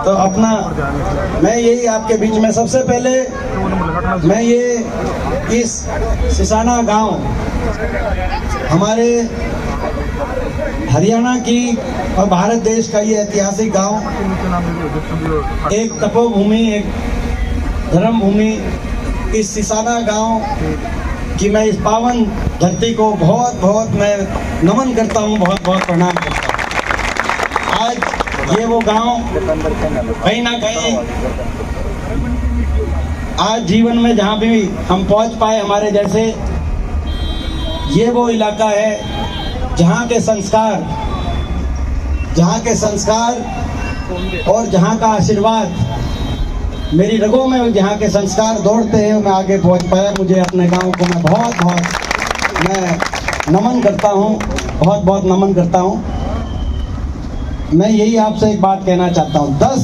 तो अपना मैं यही आपके बीच में सबसे पहले मैं ये इस सिसाना गांव हमारे हरियाणा की और भारत देश का ये ऐतिहासिक गांव, एक तपोभूमि, एक धर्म भूमि, इस सिसाना गांव कि मैं इस पावन धरती को बहुत बहुत मैं नमन करता हूँ, बहुत बहुत प्रणाम करता हूँ। आज ये वो गांव कहीं ना कहीं आज जीवन में जहाँ भी हम पहुँच पाए हमारे जैसे, ये वो इलाका है जहाँ के संस्कार और जहाँ का आशीर्वाद मेरी रगों में, जहाँ के संस्कार दौड़ते हैं, मैं आगे पहुँच पाया। मुझे अपने गांव को मैं बहुत नमन करता हूँ, बहुत बहुत नमन करता हूँ। मैं यही आपसे एक बात कहना चाहता हूँ, 10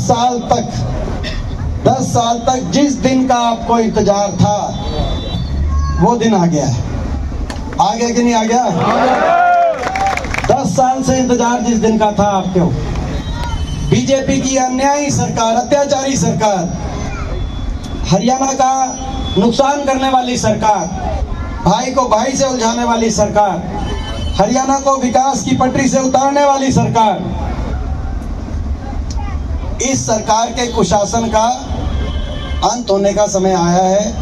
साल तक जिस दिन का आपको इंतजार था वो दिन आ गया है। आ गया कि नहीं आ गया? 10 साल से इंतजार जिस दिन का था आपको, बीजेपी की अन्यायी सरकार, अत्याचारी सरकार, हरियाणा का नुकसान करने वाली सरकार, भाई को भाई से उलझाने वाली सरकार, हरियाणा को विकास की पटरी से उतारने वाली सरकार, इस सरकार के कुशासन का अंत होने का समय आया है।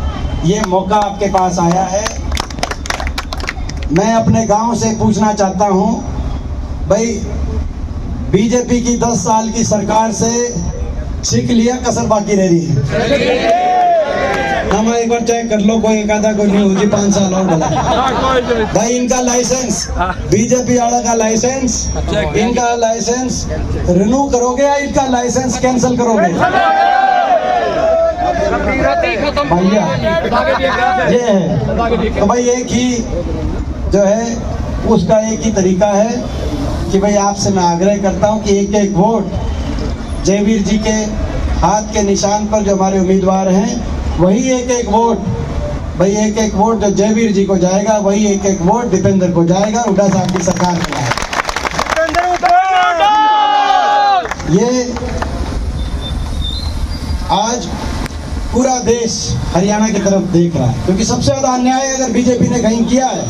ये मौका आपके पास आया है। मैं अपने गांव से पूछना चाहता हूं, भाई बीजेपी की 10 साल की सरकार से सीख लिया, कसर बाकी रह रही है? हम एक बार चेक कर लो, कोई एक आधा कोई नहीं होगी, 5 साल और बोला भाई। इनका लाइसेंस, बीजेपी वाला का लाइसेंस, इनका लाइसेंस रिन्यू करोगे या इनका लाइसेंस कैंसिल करोगे? भैया ये है तो भाई एक ही जो है उसका एक ही तरीका है कि भाई आपसे मैं आग्रह करता हूं कि एक एक वोट जयवीर जी के हाथ के निशान पर जो हमारे उम्मीदवार हैं, वही एक एक वोट, भाई एक एक वोट जो जयवीर जी को जाएगा, वही एक एक वोट दीपेंद्र को जाएगा, हुड्डा साहब की सरकार को जाएगा। ये आज पूरा देश हरियाणा की तरफ देख रहा है, क्योंकि सबसे ज्यादा अन्याय अगर बीजेपी ने कहीं किया है,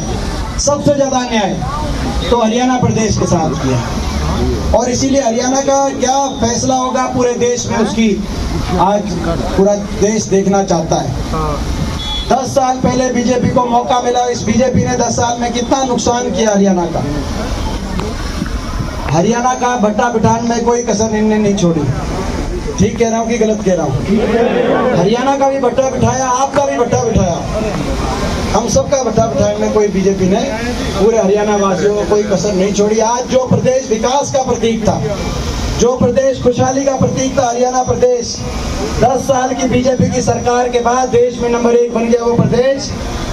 सबसे ज्यादा अन्याय तो हरियाणा प्रदेश के साथ किया है। और इसीलिए हरियाणा का क्या फैसला होगा पूरे देश में, उसकी आज पूरा देश देखना चाहता है। 10 साल पहले बीजेपी को मौका मिला, इस बीजेपी ने 10 साल में कितना नुकसान किया हरियाणा का। हरियाणा का भट्टा बिठान में कोई कसर इन्होंने नहीं छोड़ी। ठीक कह रहा हूँ कि गलत कह रहा हूँ? हरियाणा का भी भट्टा बिठाया, आपका भी भट्टा बिठाया, हम सबका भट्टा बिठाने में कोई बीजेपी ने पूरे हरियाणा वासियों को कोई कसर नहीं छोड़ी। आज जो प्रदेश विकास का प्रतीक था, जो प्रदेश खुशहाली का प्रतीक था, हरियाणा प्रदेश 10 साल की बीजेपी की सरकार के बाद देश में नंबर 1 बन गया। वो प्रदेश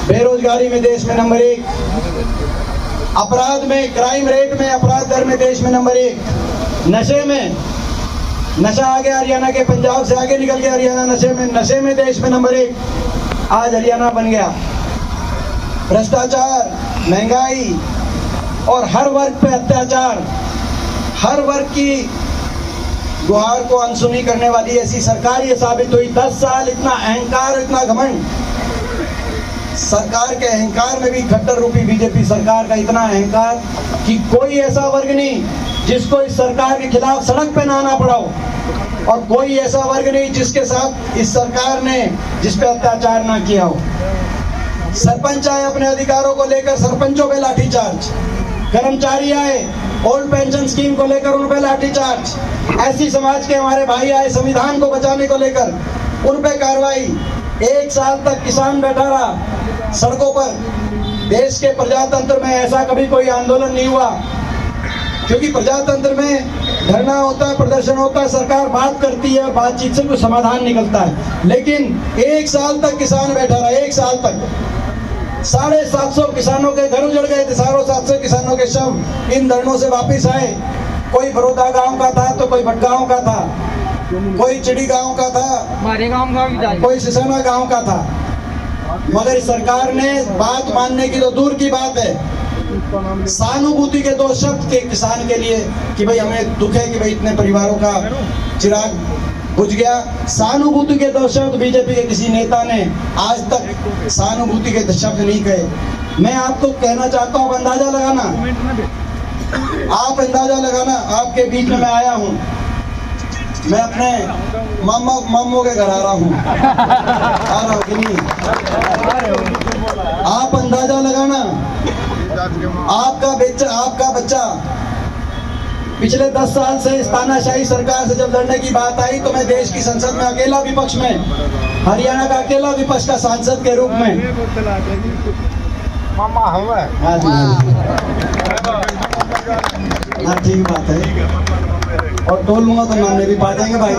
बेरोजगारी में देश में नंबर 1, अपराध में, क्राइम रेट में, अपराध दर में देश में नंबर 1, नशे में, नशा आ गया हरियाणा के, पंजाब से आगे निकल गया हरियाणा नशे में देश में नंबर 1 आज हरियाणा बन गया। भ्रष्टाचार, महंगाई और हर वर्ग पे अत्याचार, हर वर्ग की गुहार को अनसुनी करने वाली ऐसी सरकार ये साबित हुई। 10 साल इतना अहंकार, इतना घमंड, सरकार के अहंकार में भी खट्टर रूपी बीजेपी सरकार का इतना अहंकार कि कोई ऐसा वर्ग नहीं जिसको इस सरकार के खिलाफ सड़क पे ना आना पड़ा हो, और कोई ऐसा वर्ग नहीं जिसके साथ इस सरकार ने जिस पे अत्याचार ना किया हो। सरपंच आए अपने अधिकारों को लेकर, सरपंचों पे लाठीचार्ज, कर्मचारी आए ओल्ड पेंशन स्कीम को लेकर, उन पे लाठीचार्ज, ऐसी समाज के हमारे भाई आए संविधान को बचाने को लेकर, उन पे कार्रवाई। 1 साल तक किसान बैठा रहा सड़कों पर। देश के प्रजातंत्र में ऐसा कभी कोई आंदोलन नहीं हुआ, क्योंकि प्रजातंत्र में धरना होता है, प्रदर्शन होता है, सरकार बात करती है और बातचीत से कुछ समाधान निकलता है। लेकिन 1 साल तक किसान बैठा रहा, 1 साल तक 750 किसानों के घर उजड़ गए थे, 750 किसानों के शव इन धरनों से वापस आए। कोई बड़ौदा गांव का था तो कोई भटगांव का था, कोई चिड़ी गांव का था, मारेगांव का भी था, कोई सिसाना गांव का था। मगर इस सरकार ने बात मानने की तो दूर की बात है, सहानुभूति के 2 शब्द के किसान के लिए कि भाई हमें दुख है कि भाई इतने परिवारों का चिराग बुझ गया। सहानुभूति के 2 शब्द बीजेपी के किसी नेता ने आज तक सहानुभूति के शब्द नहीं कहे। मैं आपको कहना चाहता हूँ, अंदाजा लगाना, आप अंदाजा लगाना, आपके बीच में मैं आया हूँ, मैं अपने मामों के घर आ रहा हूँ कि नहीं? आप अंदाजा लगाना, आपका बच्चा पिछले 10 साल से इस तानाशाही सरकार से जब लड़ने की बात आई तो मैं देश की संसद में अकेला विपक्ष में, हरियाणा का अकेला विपक्ष का सांसद के रूप में, हाँ ठीक बात है, और टोल लूंगा तो मामले भी पा देंगे भाई।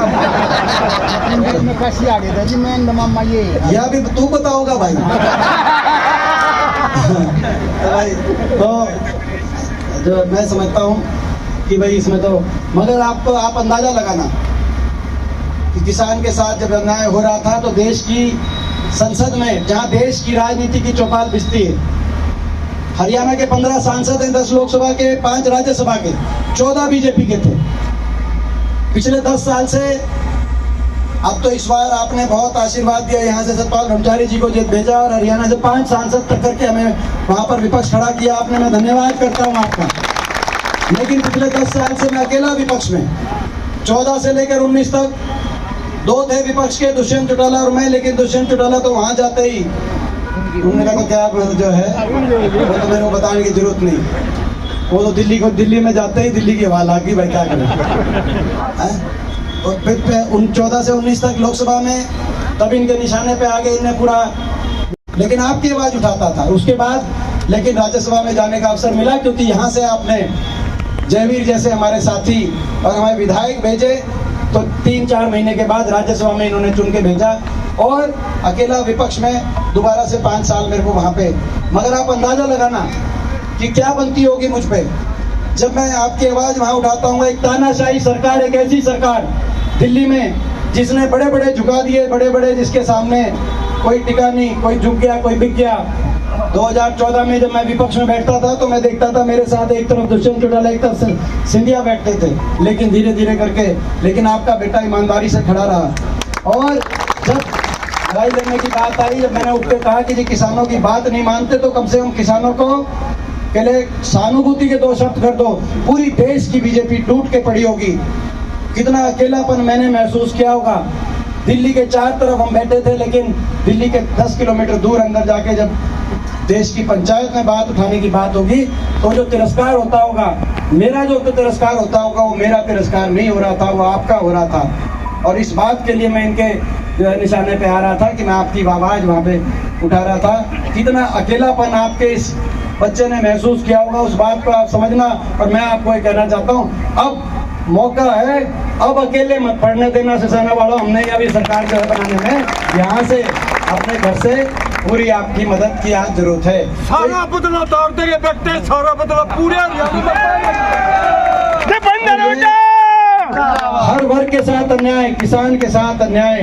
यह भी तू बताओगा भाई। तो भाई तो जो मैं समझता हूँ कि भाई इसमें तो, मगर आप अंदाजा लगाना कि किसान के साथ जब अन्याय हो रहा था तो देश की संसद में, जहाँ देश की राजनीति की चौपाल बिछती है, हरियाणा के 15 सांसद हैं, 10 लोकसभा के, 5 राज्यसभा के, 14 बीजेपी के थे पिछले 10 साल से। अब तो इस बार आपने बहुत आशीर्वाद दिया, यहाँ से सतपाल ब्रह्मचारी जी को जेल भेजा और हरियाणा से 5 सांसद तक करके हमें वहाँ पर विपक्ष खड़ा किया आपने, मैं धन्यवाद करता हूँ आपका। लेकिन पिछले 10 साल से मैं अकेला विपक्ष में, 14 से लेकर 19 तक 2 थे विपक्ष के, दुष्यंत चौटाला और मैं। लेकिन दुष्यंत चौटाला तो वहाँ जाते ही उन्होंने कहा क्या जो है वो तो मेरे को बताने की जरूरत नहीं, वो तो दिल्ली में जाते ही दिल्ली की हवा लागी भाई, क्या करें। और फिर उन 14 से 19 तक लोकसभा में तब इनके निशाने पे आ गए, इन्हें पूरा, लेकिन आपकी आवाज उठाता था। उसके बाद लेकिन राज्यसभा में जाने का अवसर मिला, क्योंकि यहाँ से आपने जयवीर जैसे हमारे साथी और हमारे विधायक भेजे, तो 3-4 महीने के बाद राज्यसभा में इन्होंने चुन के भेजा और अकेला विपक्ष में दोबारा से 5 साल मेरे को वहाँ पे। मगर आप अंदाजा लगाना कि क्या बनती होगी मुझ पे जब मैं आपकी आवाज वहाँ उठाता हूँ। एक तानाशाही सरकार, एक ऐसी सरकार दिल्ली में जिसने बड़े बड़े झुका दिए, बड़े बड़े जिसके सामने कोई टिका नहीं, कोई झुक गया, कोई बिक गया। 2014 में जब मैं विपक्ष में बैठता था तो मैं देखता था मेरे साथ एक तरफ दुष्यंत चौटाला, एक तरफ सिंधिया बैठते थे, लेकिन धीरे धीरे करके, लेकिन आपका बेटा ईमानदारी से खड़ा रहा। और जब लड़ाई लड़ने की बात आई, जब मैंने उठ के कहा कि जी किसानों की बात नहीं मानते तो कम से कम किसानों को पहले सहानुभूति के 2 शब्द कर दो। पूरी देश की बीजेपी टूट के पड़ी होगी। कितना अकेलापन मैंने महसूस किया होगा। दिल्ली के 4 तरफ हम बैठे थे, लेकिन दिल्ली के 10 किलोमीटर दूर अंदर जाके जब देश की पंचायत में बात उठाने की बात होगी तो जो तिरस्कार होता होगा, मेरा जो तिरस्कार होता होगा वो मेरा तिरस्कार नहीं हो रहा था, वो आपका हो रहा था। और इस बात के लिए मैं इनके निशाने पे आ रहा था कि मैं आपकी आवाज वहाँ पे उठा रहा था। कितना अकेलापन आपके इस बच्चे ने महसूस किया होगा, उस बात को आप समझना। और मैं आपको ये कहना चाहता हूँ, अब मौका है, अब अकेले मत पढ़ने देना सिसाना वालों। हमने अभी सरकार जो है बनाने में, यहाँ से अपने घर से पूरी आपकी मदद की आज जरूरत है। सारा बदला तोड़ देंगे बेटे, सारा बदला पूरे हर वर्ग के साथ अन्याय, किसान के साथ अन्याय,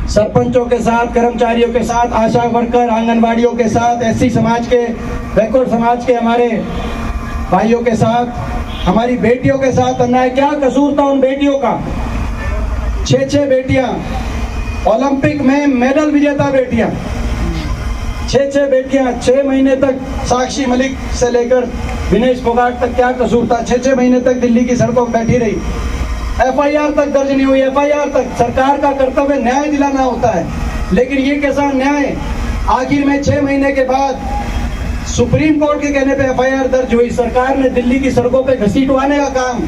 सरपंचों के साथ, कर्मचारियों के साथ, आशा वर्कर, आंगनबाड़ियों के साथ, एससी समाज के, बैकवर्ड समाज के हमारे भाइयों के साथ, हमारी बेटियों के साथ अन्याय। क्या कसूर था उन बेटियों का? 6 बेटियां, ओलंपिक में मेडल विजेता बेटियां, 6 बेटियां, 6 महीने तक साक्षी मलिक से लेकर विनेश फोगाट तक क्या कसूर था? 6 महीने तक दिल्ली की सड़कों पर बैठी रही, एफआईआर तक दर्ज नहीं हुई। एफआईआर तक सरकार का कर्तव्य न्याय दिलाना होता है, लेकिन ये कैसा न्याय? आखिर में 6 महीने के बाद सुप्रीम कोर्ट के कहने पे एफआईआर दर्ज हुई। सरकार ने दिल्ली की सड़कों पे घसीटवाने का काम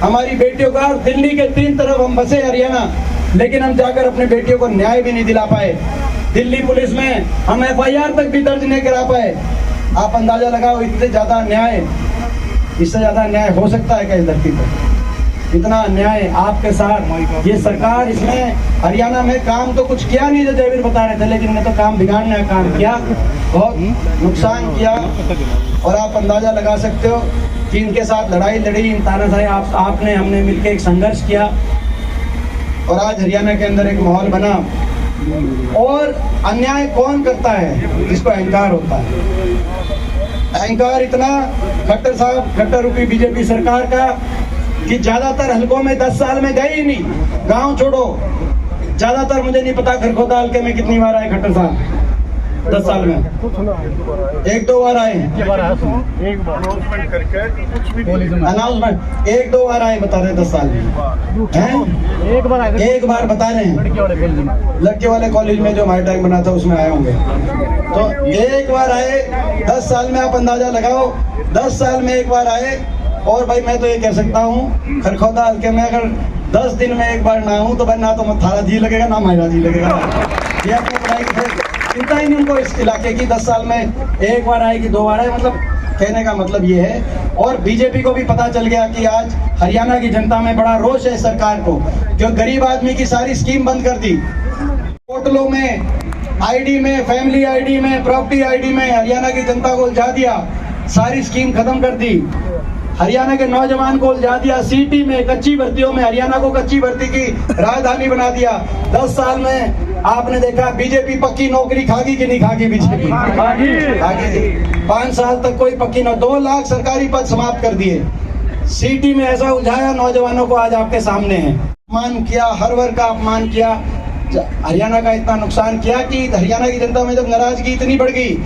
हमारी बेटियों का, और दिल्ली के 3 तरफ हम बसे हरियाणा, लेकिन हम जाकर अपने बेटियों को न्याय भी नहीं दिला पाए। दिल्ली पुलिस में हम एफआईआर तक भी दर्ज नहीं करा पाए। आप अंदाजा लगाओ, इतने ज्यादा अन्याय, इससे ज्यादा अन्याय हो सकता है क्या इस धरती पर? इतना अन्याय आपके साथ ये सरकार, इसमें हरियाणा में काम तो कुछ किया नहीं, जो जयवीर बता रहे थे, लेकिन इन्हें तो काम बिगाड़ने का काम किया, बहुत नुकसान किया। और आप अंदाजा लगा सकते हो कि इनके साथ लड़ाई लड़ी, इन तानाशाही आपने हमने मिलकर एक संघर्ष किया, और आज हरियाणा के अंदर एक माहौल बना। और अन्याय कौन करता है? जिसको अहंकार होता है। अहंकार इतना खट्टर साहब, खट्टर रूपी बीजेपी सरकार का, कि ज्यादातर हलकों में 10 साल में गए ही नहीं। गांव छोड़ो, ज्यादातर मुझे नहीं पता खरखोदा हल्के में कितनी बार आए खट्टर साहब 10 साल में। 1-2 बार आए, अनाउंसमेंट 1-2 बार आए बता रहे 10 साल में हैं? एक बार बता रहे हैं। लड़के वाले कॉलेज में जो माई टाइम बना था उसमें आए होंगे, तो एक बार आए 10 साल में। आप अंदाजा लगाओ, 10 साल में एक बार आए। और भाई मैं तो ये कह सकता हूँ, खरखोदा हल्के में अगर 10 दिन में एक बार ना हूँ तो भाई ना तो थारा जी लगेगा ना मायरा जी लगेगा। ये आपको पढ़ाई चिंता ही नहीं उनको इस इलाके की। 10 साल में एक बार आए कि 2 बार आए, मतलब कहने का मतलब ये है। और बीजेपी को भी पता चल गया कि आज हरियाणा की जनता में बड़ा रोष है सरकार को, जो गरीब आदमी की सारी स्कीम बंद कर दी। होटलों में, आईडी में, फैमिली आईडी में, प्रॉपर्टी आईडी में हरियाणा की जनता को उलझा दिया, सारी स्कीम खत्म कर दी। हरियाणा के नौजवान को उलझा दिया। सिटी में कच्ची भर्तियों में हरियाणा को कच्ची भर्ती की राजधानी बना दिया। 10 साल में आपने देखा बीजेपी पक्की नौकरी खागी कि नहीं खागी? बीजेपी खागी। 5 साल तक कोई पक्की न, 2 लाख सरकारी पद समाप्त कर दिए। सिटी में ऐसा उलझाया नौजवानों को, आज आपके सामने है। अपमान किया, हर वर्ग का अपमान किया, हरियाणा का इतना नुकसान किया कि हरियाणा की जनता में जब नाराजगी इतनी बढ़ गई,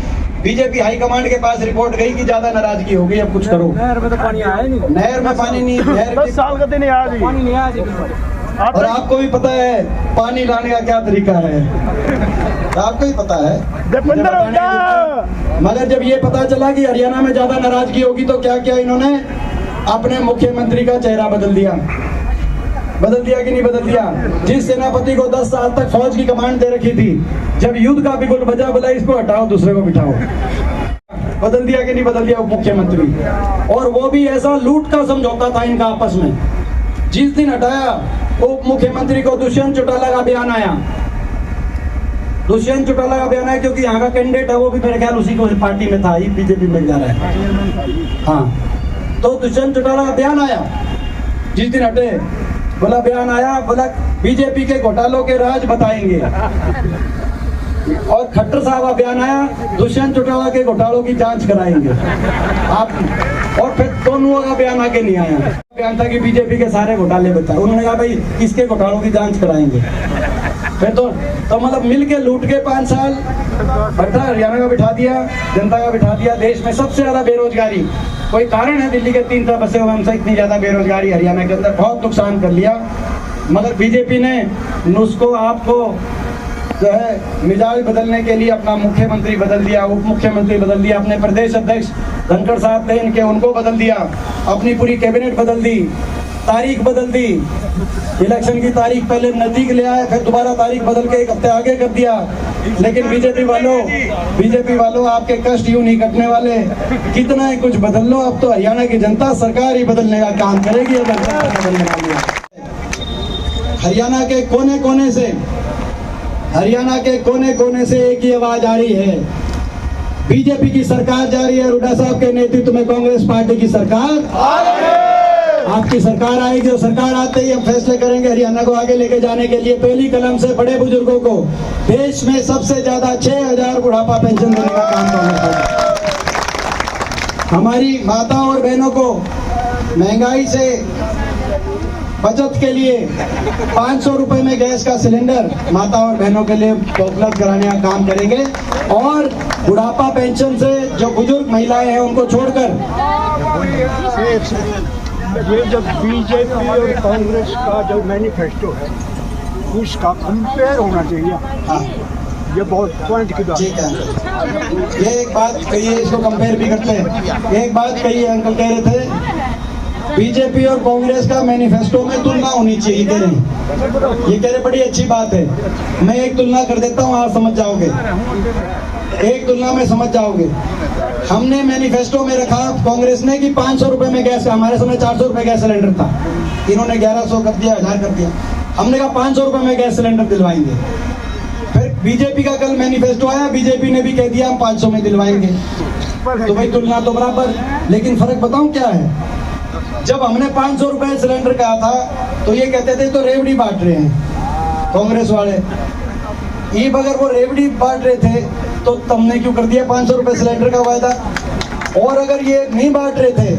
बीजेपी हाईकमांड के पास रिपोर्ट गई कि ज्यादा नाराजगी हो गई, अब कुछ करो। नहर में तो पानी आया नहीं, नहर में पानी नहीं, नहर 10 साल का दिन है आज, पानी नहीं आया। और आपको भी पता है पानी लाने का क्या तरीका है, आपको ही पता है। मगर जब ये पता चला कि हरियाणा में ज्यादा नाराजगी होगी तो क्या किया इन्होंने? अपने मुख्यमंत्री का चेहरा बदल दिया। बदल दिया कि नहीं बदल दिया? जिस सेनापति को 10 साल तक फौज की कमांड दे रखी थी, जब युद्ध का बिगुल बजा, बोला इसको हटाओ दूसरे को बिठाओ। बदल दिया कि नहीं बदल दिया उप मुख्यमंत्री? और वो भी ऐसा लूट का समझौता था इनका आपस में। जिस दिन हटाया उप मुख्यमंत्री को, दुष्यंत चौटाला का बयान आया। दुष्यंत चौटाला का बयान आया क्योंकि यहाँ का कैंडिडेट है, वो भी मेरे ख्याल उसी को पार्टी में था, ही बीजेपी में जा रहा है। हाँ, तो दुष्यंत चौटाला का बयान आया। जिस दिन हटे, बोला बयान आया, बोला बीजेपी के घोटालों के राज बताएंगे। और खट्टर साहब का बयान आया, दुष्यंत चौटाला के घोटालों की जांच कराएंगे आप। और फिर दोनों का बयान आगे नहीं आया। बयान था कि बीजेपी के सारे घोटाले बताए। उन्होंने कहा भाई किसके घोटालों की जांच कराएंगे। फिर तो मतलब मिल के लूट के 5 साल भट्टा हरियाणा का बिठा दिया, जनता का बिठा दिया। देश में सबसे ज्यादा बेरोजगारी, कोई कारण है दिल्ली के 3 बसे हुए हमसे इतनी ज्यादा बेरोजगारी हरियाणा के अंदर, बहुत नुकसान कर लिया। मगर बीजेपी ने नुस्खो आपको जो है मिजाज बदलने के लिए अपना मुख्यमंत्री बदल दिया, उप मुख्यमंत्री बदल दिया, अपने प्रदेश अध्यक्ष धनखड़ साहब थे इनके, उनको बदल दिया, अपनी पूरी कैबिनेट बदल दी, तारीख बदल दी। इलेक्शन की तारीख पहले नजदीक ले आए, फिर दोबारा तारीख बदल के 1 हफ्ते आगे कर दिया। लेकिन बीजेपी वालों आपके कष्ट यूं नहीं कटने वाले। कितना ही कुछ बदल लो, अब तो हरियाणा की जनता सरकार ही बदलने का काम करेगी। बदलने वाली है। हरियाणा के कोने कोने से एक ही आवाज आ रही है, बीजेपी की सरकार जा रही है। हुड्डा साहब के नेतृत्व में कांग्रेस पार्टी की सरकार आपकी सरकार आएगी। और सरकार आते ही हम फैसले करेंगे हरियाणा को आगे लेके जाने के लिए। पहली कलम से बड़े बुजुर्गों को देश में सबसे ज्यादा 6000 बुढ़ापा पेंशन देने का काम करना। हमारी माता और बहनों को महंगाई से बचत के लिए 500 रुपए में गैस का सिलेंडर माता और बहनों के लिए उपलब्ध कराने का काम करेंगे। और बुढ़ापा पेंशन से जो बुजुर्ग महिलाएं हैं उनको छोड़कर, ये जब बीजेपी और कांग्रेस का जो मैनिफेस्टो है उसका कंपेयर होना चाहिए। हाँ, ये बहुत पॉइंट की बात ठीक है। ये एक बात कही है, इसको कंपेयर भी करते हैं। एक बात कही है, अंकल कह रहे थे बीजेपी और कांग्रेस का मैनिफेस्टो में तुलना होनी चाहिए, कह रहे हैं। ये कह रहे बड़ी अच्छी बात है। मैं एक तुलना कर देता हूँ, आप समझ जाओगे। एक तुलना में समझ जाओगे। हमने मैनिफेस्टो में रखा कांग्रेस ने कि 500 रुपए में गैस, हमारे समय 400 रुपए गैस सिलेंडर था, इन्होंने 1100 कर दिया, 1000 कर दिया। हमने कहा 500 रुपए में गैस सिलेंडर दिलवाएंगे। फिर बीजेपी का कल मैनिफेस्टो आया, बीजेपी ने भी कह दिया हम 500 में दिलवाएंगे। तो भाई तुलना तो बराबर, लेकिन फर्क बताऊं क्या है? जब हमने 500 रुपए सिलेंडर कहा था तो ये कहते थे तो रेवड़ी बांट रहे हैं कांग्रेस वाले। ये अगर वो रेवड़ी बांट रहे थे तो तुमने क्यों कर दिया 500 रुपए सिलेंडर का वायदा? और अगर ये नहीं बांट रहे थे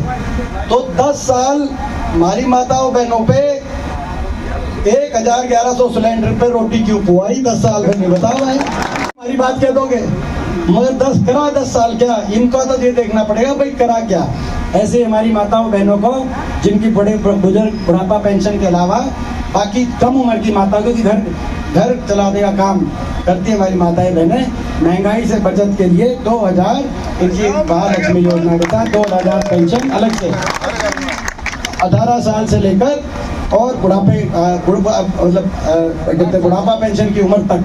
तो 10 साल हमारी माताओं बहनों पे 1100 सिलेंडर पे रोटी क्यों पुआई 10 साल में? नहीं बताओ भाई, हमारी बात कह दोगे मगर 10 साल क्या, इनका तो ये देखना पड़ेगा भाई करा क्या। ऐसे हमारी माताओं बहनों को जिनकी बड़े बुजुर्ग बुढ़ापा पेंशन के अलावा बाकी कम उम्र की माता को घर चलाने का काम करती है हमारी माताएं बहनें, महंगाई से बचत के लिए 2000 इनकी महालक्ष्मी योजना के साथ 2000 पेंशन अलग से 18 साल से लेकर और बुढ़ापा पेंशन की उम्र तक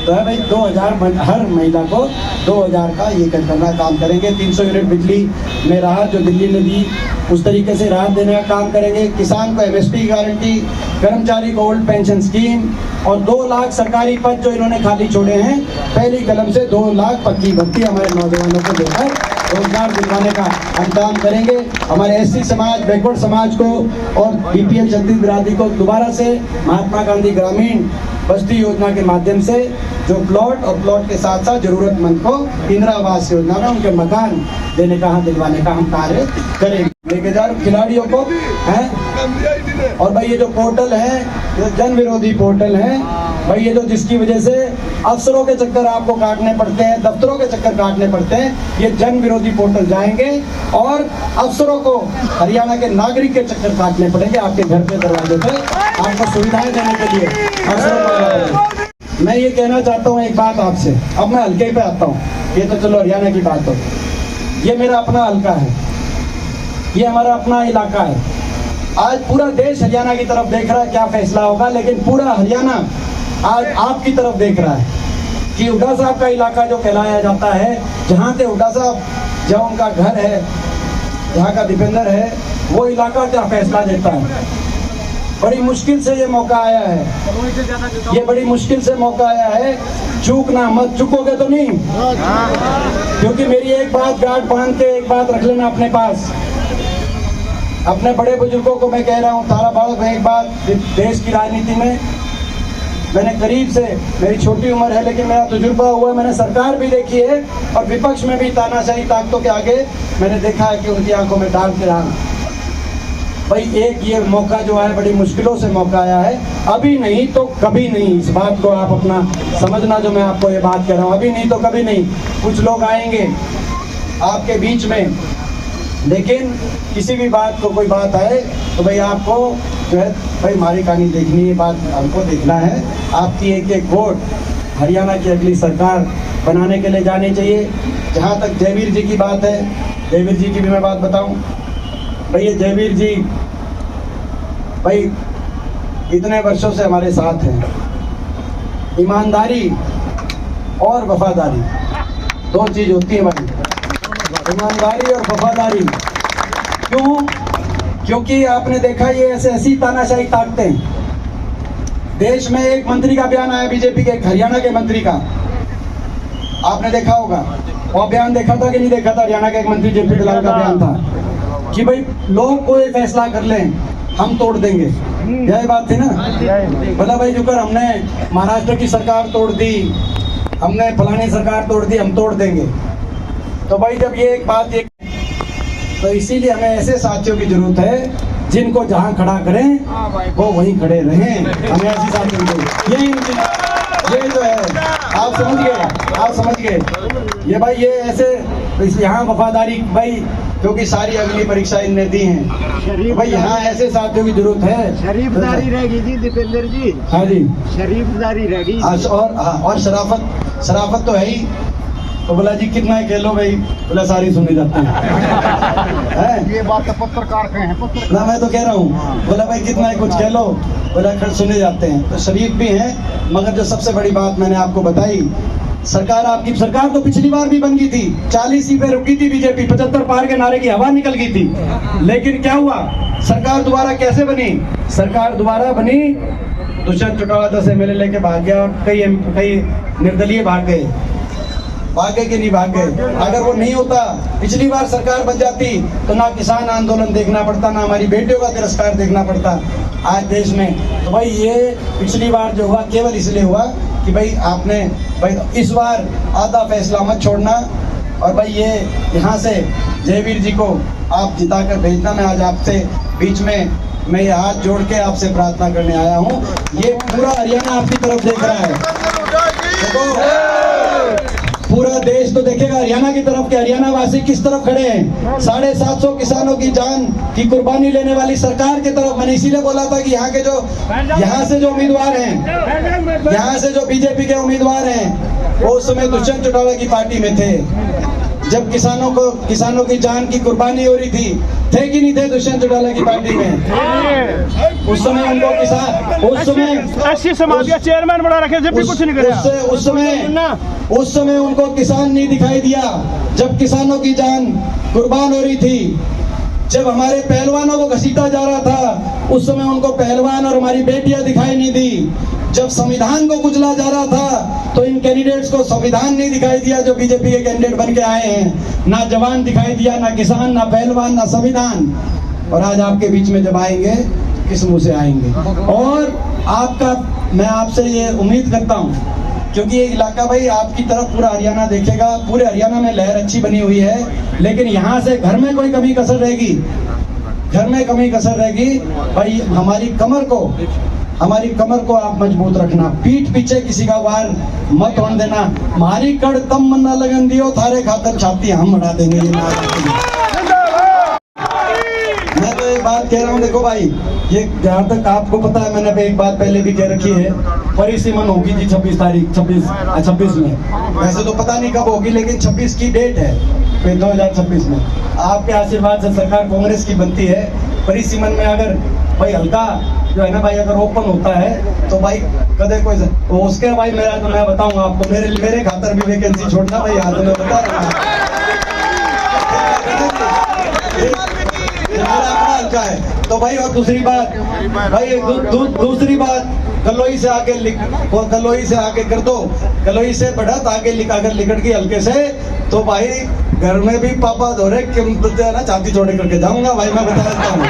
तो है भाई 2000 हर महिला को 2000 का ये करना काम करेंगे। 300 यूनिट बिजली में राहत जो दिल्ली ने दी उस तरीके से राहत देने का काम करेंगे। किसान को MSP गारंटी, कर्मचारी को ओल्ड पेंशन स्कीम और 2 लाख सरकारी पद जो इन्होंने खाली छोड़े हैं पहली कलम से 2 लाख पक्की भर्ती हमारे नौजवानों को देकर रोजगार दिलवाने का हम काम करेंगे। हमारे SC समाज, बैकवर्ड समाज को और BPL क्षत्रिय बिरादरी को दोबारा से महात्मा गांधी ग्रामीण बस्ती योजना के माध्यम से जो प्लॉट और प्लॉट के साथ साथ जरूरतमंद को इंदिरा आवास योजना में उनके मकान देने का, दिलवाने का हम कार्य करेंगे। लेके जा खिलाड़ियों को हैं और भाई ये जो पोर्टल है ये जन विरोधी पोर्टल है भाई, ये जो जिसकी वजह से अफसरों के चक्कर आपको काटने पड़ते हैं, दफ्तरों के चक्कर काटने पड़ते हैं, ये जन विरोधी पोर्टल जाएंगे और अफसरों को हरियाणा के नागरिक के चक्कर काटने पड़ेंगे आपके घर पे दरवाजे पे आपको सुविधाएं देने के लिए अफसरों को। मैं ये कहना चाहता हूँ एक बात आपसे, अब मैं हल्के पे आता हूँ, ये तो चलो हरियाणा की बात हो, ये मेरा अपना हल्का है, ये हमारा अपना इलाका है। आज पूरा देश हरियाणा की तरफ देख रहा है क्या फैसला होगा, लेकिन पूरा हरियाणा आज आपकी तरफ देख रहा है कि हुड्डा साहब का इलाका जो कहलाया जाता है, जहाँ से हुड्डा साहब जहाँ उनका घर है, जहाँ का दीपेंद्र है, वो इलाका क्या फैसला देता है। बड़ी मुश्किल से ये मौका आया है, ये बड़ी मुश्किल से मौका आया है, चूकना मत, चुकोगे तो नहीं, क्योंकि मेरी एक बात गांठ बांध के एक बात रख लेना अपने पास। अपने बड़े बुजुर्गों को मैं कह रहा हूँ, तारा बालक में एक बात, देश की राजनीति में मैंने करीब से, मेरी छोटी उम्र है लेकिन मेरा तजुर्बा हुआ, मैंने सरकार भी देखी है और विपक्ष में भी तानाशाही ताकतों के आगे मैंने देखा है कि उनकी आंखों में डाल के रहा भाई। एक ये मौका जो है बड़ी मुश्किलों से मौका आया है, अभी नहीं तो कभी नहीं, इस बात को आप अपना समझना जो मैं आपको ये बात कह रहा हूँ, अभी नहीं तो कभी नहीं। कुछ लोग आएंगे आपके बीच में, लेकिन किसी भी बात को कोई बात आए तो भाई आपको जो है भाई हमारी कहानी देखनी है, बात हमको देखना है। आपकी एक एक वोट हरियाणा की अगली सरकार बनाने के लिए जानी चाहिए। जहाँ तक जयवीर जी की बात है, जयवीर जी की भी मैं बात बताऊं भाई, ये जयवीर जी भाई इतने वर्षों से हमारे साथ हैं। ईमानदारी और वफादारी 2 चीज़ होती है भाई, ईमानदारी और वफादारी। क्यों? क्योंकि आपने देखा ये ऐसी तानाशाही ताकतें, देश में एक मंत्री का बयान आया बीजेपी के, हरियाणा के मंत्री का, आपने देखा होगा, और बयान देखा था कि नहीं देखा था? हरियाणा के एक मंत्री JP दलाल का बयान था कि भाई लोग कोई फैसला कर लें हम तोड़ देंगे, यही बात थी ना। बोला भाई जुकर हमने महाराष्ट्र की सरकार तोड़ दी, हमने फलानी सरकार तोड़ दी, हम तोड़ देंगे। तो भाई जब ये एक बात ये, तो इसीलिए हमें ऐसे साथियों की जरूरत है जिनको जहां खड़ा करें वो वहीं खड़े रहें। हमें ऐसी साथियों की, ये जो है आप समझ गए ये भाई, ये ऐसे यहाँ वफादारी भाई, क्योंकि सारी अगली परीक्षा इनने दी है भाई, यहाँ ऐसे साथियों की जरूरत है। शरीफदारी रहेगी जी दीपेंद्र जी। हाँ जी, शरीफदारी रहेगी और शराफत तो है ही। तो बोला जी कितना है खेलो भाई, बोला सारी सुनी जाती है। ये बात तो पत्रकार के हैं, पत्रकार ना मैं तो कह रहा हूँ, बोला भाई कितना है कुछ खेलो, बोला खड़ सुने जाते हैं। तो शरीफ भी हैं, मगर जो सबसे बड़ी बात मैंने आपको बताई, सरकार आपकी सरकार तो पिछली बार भी बन गई थी, 40 सीटें रुकी थी बीजेपी, 75 पार के नारे की हवा निकल गई थी। लेकिन क्या हुआ, सरकार दोबारा कैसे बनी? सरकार दोबारा बनी, दुष्यंत चौटाला 10 MLA लेके भाग गया और कई निर्दलीय भाग गए कि नहीं भाग गए। अगर वो नहीं होता, पिछली बार सरकार बन जाती तो ना किसान आंदोलन देखना पड़ता, ना हमारी बेटियों का तिरस्कार देखना पड़ता आज देश में। तो भाई ये पिछली बार जो हुआ केवल इसलिए हुआ कि भाई आपने भाई इस बार आधा फैसला मत छोड़ना, और भाई ये यहाँ से जयवीर जी को आप जिता कर भेजना। मैं आज आपसे बीच में मैं ये हाथ जोड़ के आपसे प्रार्थना करने आया हूँ। ये पूरा हरियाणा आपकी तरफ देख रहा है। देखो पूरा देश तो देखेगा हरियाणा की तरफ, के हरियाणा वासी किस तरफ खड़े हैं। 750 किसानों की जान की कुर्बानी लेने वाली सरकार की तरफ। मैंने इसीलिए बोला था कि यहाँ से जो उम्मीदवार हैं, यहाँ से जो बीजेपी के उम्मीदवार हैं, वो उस समय दुष्यंत चौटाला की पार्टी में थे। जब किसानों की जान की कुर्बानी हो रही थी, थे कि नहीं थे दुष्यंत चौटाला की पार्टी में? उस समय उनको एससी समाज का चेयरमैन बना रखे, जब भी कुछ नहीं करे। उस समय उनको किसान नहीं दिखाई दिया जब किसानों की जान कुर्बान हो रही थी। जब हमारे पहलवानों को घसीटा जा रहा था, उस समय उनको पहलवान और हमारी बेटियां दिखाई नहीं दी। जब संविधान को कुचला जा रहा था तो इन कैंडिडेट्स को संविधान नहीं दिखाई दिया जो बीजेपी के कैंडिडेट बन के आए हैं। ना जवान दिखाई दिया, ना किसान, ना पहलवान, ना संविधान। और आज आपके बीच में जब आएंगे किस मुंह से आएंगे? और मैं आपसे ये उम्मीद करता हूँ, क्योंकि ये इलाका भाई आपकी तरफ पूरा हरियाणा देखेगा, पूरे हरियाणा में लहर अच्छी बनी हुई है, लेकिन यहाँ से घर में कोई कमी कसर रहेगी, घर में कमी कसर रहेगी भाई, हमारी कमर को आप मजबूत रखना। पीठ पीछे किसी का वार मत होने देना। हमारी कड़ तम मन्ना लगन दियो, थारे खातर छाती हम बढ़ा देंगे। ये ना मैं तो एक बात कह रहा हूँ, देखो भाई, ये जहाँ तक आपको पता है, मैंने एक बात पहले भी कह रखी है, परिसीमन होगी जी 26 में। वैसे तो पता नहीं कब होगी, लेकिन 26 की डेट है, फिर 2026 में। आपके आशीर्वाद से सरकार कांग्रेस की बनती है। परिसीमन में अगर भाई हल्का जो है ना भाई, अगर ओपन होता है तो भाई कदे कोई तो उसके भाई मेरा तो मैं बताऊंगा आपको, मेरे खातर भी वैकेंसी छोड़ना भाई, हाथ में बता रहा हल्का है तो भाई। और दूसरी बात भाई, दूसरी बात, कलोई से आगे कर दो, कलोई से बढ़त आगे अगर लिकट गई हल्के से, तो भाई घर में भी पापा धोरे ना छाती छोड़े करके जाऊंगा भाई, मैं बता देता हूँ।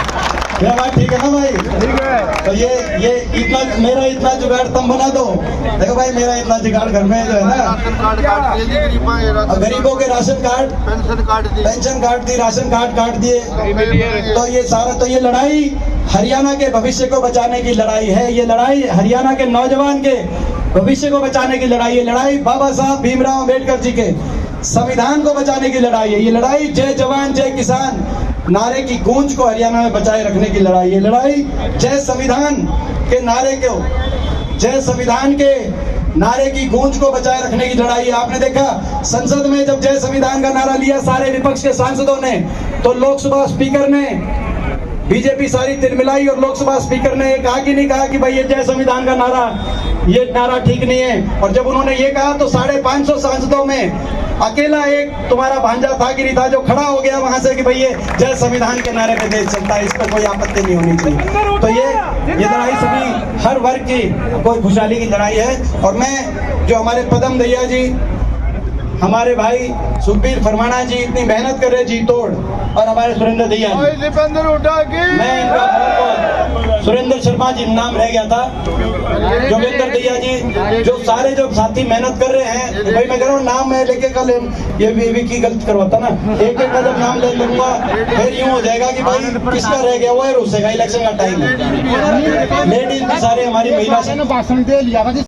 मेरा बात ठीक है ना भाई? ठीक है। तो ये इतना मेरा इतना जुगाड़ तुम बना दो। देखो भाई, मेरा इतना जुगाड़ घर में जो है ना, गरीबों के राशन कार्ड, पेंशन कार्ड दी, राशन कार्ड काट दिए। तो ये सारा, तो ये लड़ाई हरियाणा के भविष्य को बचाने की लड़ाई है। ये लड़ाई हरियाणा के नौजवान के भविष्य को बचाने की लड़ाई है। लड़ाई बाबा साहब भीमराव अम्बेडकर जी के संविधान को बचाने की लड़ाई है। ये लड़ाई जय जवान जय किसान नारे की गूंज को हरियाणा में बचाए रखने की लड़ाई। ये लड़ाई जय संविधान के नारे को, जय संविधान के नारे की गूंज को बचाए रखने की लड़ाई है। आपने देखा संसद में जब जय संविधान का नारा लिया सारे विपक्ष के सांसदों ने, तो लोकसभा स्पीकर ने बीजेपी सारी तिलमिलाई, और लोकसभा स्पीकर ने कहा कि नहीं कहा कि भाई ये जय संविधान का नारा, ये नारा ठीक नहीं है। और जब उन्होंने ये कहा तो 550 सांसदों में अकेला एक तुम्हारा भांजा था कि नहीं था जो खड़ा हो गया वहां से कि भाई ये जय संविधान के नारे पे देश चलता है, इस पर कोई आपत्ति नहीं होनी चाहिए। तो ये लड़ाई सभी हर वर्ग की कोई खुशहाली की लड़ाई है। और मैं जो हमारे पदम दैया जी, हमारे भाई सुखबीर फरमाना जी इतनी मेहनत कर रहे जी तोड़, और हमारे सुरेंद्र दैया जी, मैं इनका सुरेंद्र शर्मा जी नाम रह गया था, जोगेंद्र दैया जी, जो सारे जो साथी मेहनत कर रहे हैं। भाई मैं कह रहा हूँ नाम मैं लेके कल ये विकी गलत करवाता ना, एक का जब नाम ले लूंगा फिर यूँ हो जाएगा कि भाई किसका रह गया वो है, रुसेगा। इलेक्शन का टाइम है, लेडीज भी सारे हमारी महिला